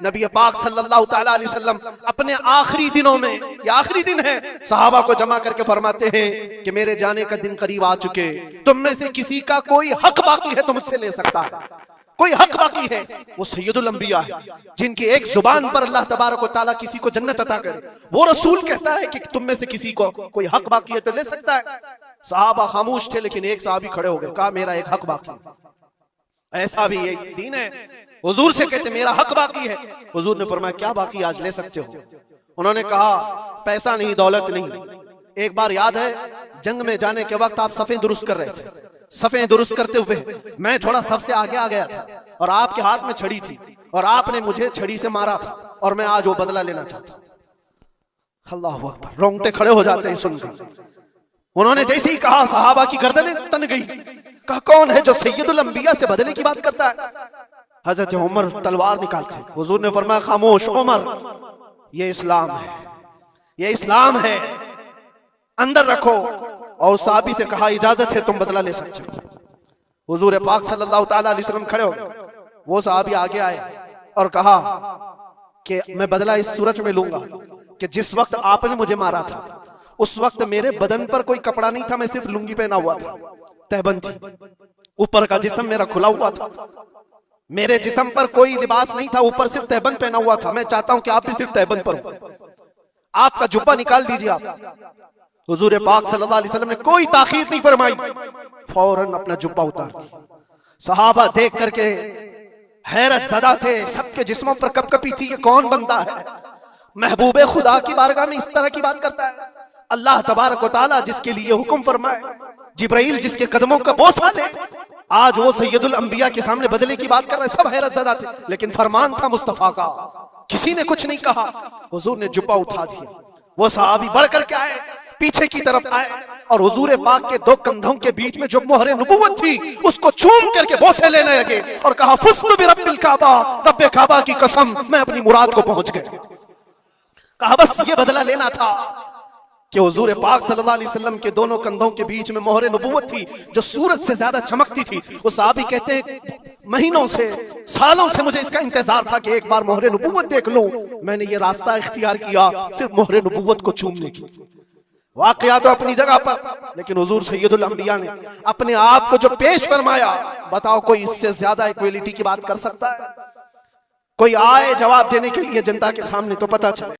नबी पाक सल्लल्लाहु तआला अलैहि वसल्लम अपने आखिरी दिनों में, ये आखिरी दिन है, सहाबा को जमा करके फरमाते हैं कि मेरे जाने का दिन करीब आ चुके, तुम में से किसी का कोई हक बाकी है तो मुझसे ले सकता है, कोई हक बाकी है। वो सैयदुल अंबिया है, जिनकी एक जुबान पर अल्लाह तबारक व तआला किसी को जन्नत अता करे, वो रसूल कहता है कि तुम में से किसी को कोई हक बाकी है तो ले सकता है। सहाबा खामोश थे, लेकिन एक सहाबी खड़े हो गए, कहा मेरा एक हक बाकी है। ऐसा भी ये दीन है। हुजूर से कहते मेरा हक बाकी है। हुजूर ने फरमाया क्या बाकी, आज ले सकते हो। उन्होंने कहा पैसा नहीं, दौलत नहीं। एक बार याद है, जंग में जाने के वक्त आप सफ़ें दुरुस्त कर रहे थे, सफ़ें दुरुस्त करते हुए मैं थोड़ा सबसे आगे आ गया था और आपके हाथ में छड़ी थी और आपने मुझे छड़ी से मारा था और मैं आज वो बदला लेना चाहता हूं। अल्लाह अकबर, रोंगटे खड़े हो जाते हैं सुनकर। उन्होंने जैसे ही कहा, सहाबा की गर्दनें तन गई। कहा कौन है जो सैयदुल अंबिया से बदले की बात करता है? हजरत उमर तलवार निकालते। हुजूर ने फरमाया खामोश उमर, ये इस्लाम है, ये इस्लाम है, अंदर रखो। और साहबी से कहा इजाजत है, तुम बदला ले सकते हो। हुजूर पाक सल्लल्लाहु तआला अलैहि वसल्लम खड़े हो गए। वो साहबी आगे आए और कहा कि मैं बदला इस सूरज में लूंगा कि जिस वक्त आपने मुझे मारा था उस वक्त मेरे बदन पर कोई कपड़ा नहीं था, मैं सिर्फ लुंगी पहना हुआ था, तहबंद थी, ऊपर का जिस्म मेरा खुला हुआ था, मेरे जिस्म पर कोई लिबास नहीं था, ऊपर सिर्फ तहबंद पहना हुआ था। मैं चाहता हूं कि आप भी सिर्फ तहबंद पर हो, आपका जुब्बा निकाल दीजिए आप। हुजूर पाक सल्लल्लाहु अलैहि वसल्लम ने कोई ताखीर नहीं फरमाई, फौरन अपना जुब्बा उतार दिया। सहाबा देख करके हैरत ज़दा थे, सबके जिस्मों पर कपकपी थी, ये कौन बंदा है, महबूबे खुदा की बारगाह में इस तरह की बात करता है। अल्लाह तबारक व तआला जिसके लिए हुक्म फरमाए, जिब्राइल जिसके कदमों का बोसा ले, आज वो सैयदुल अंबिया के सामने बदले की बात कर रहे हैं। सब हैरत ज़दा थे, लेकिन फरमान था मुस्तफा का, किसी ने कुछ नहीं कहा। हुजूर ने जुब्बा उठा दिया। वो सहाबी बढ़ करके आए, पीछे की तरफ आए और हुजूर पाक के दो कंधों के बीच में जो मोहरे नबुव्वत थी उसको चूम करके बोसे लेने लगे और कहा फुस्तु बिरब्बिल काबा, रब्बे काबा की कसम, मैं अपनी मुराद को पहुंच गया। कहा बस ये बदला लेना था कि हुजूर पाक सल्लल्लाहु अलैहि वसल्लम के दोनों कंधों के बीच में मोहरे नबुव्वत थी जो सूरज से ज्यादा चमकती थी। वो साहबी कहते हैं महीनों से, सालों से मुझे इसका इंतजार था कि एक बार मोहरे नबुव्वत देख लूं। मैंने ये रास्ता इख्तियार किया सिर्फ मोहरे नबुव्वत को चूमने की। वाकया तो अपनी जगह पर, लेकिन हुजूर सैयदुल अंबिया ने अपने आप को जो पेश फरमाया, बताओ कोई इससे ज्यादा इक्वालिटी की बात कर सकता है? कोई आए जवाब देने के लिए जनता के सामने तो पता चले।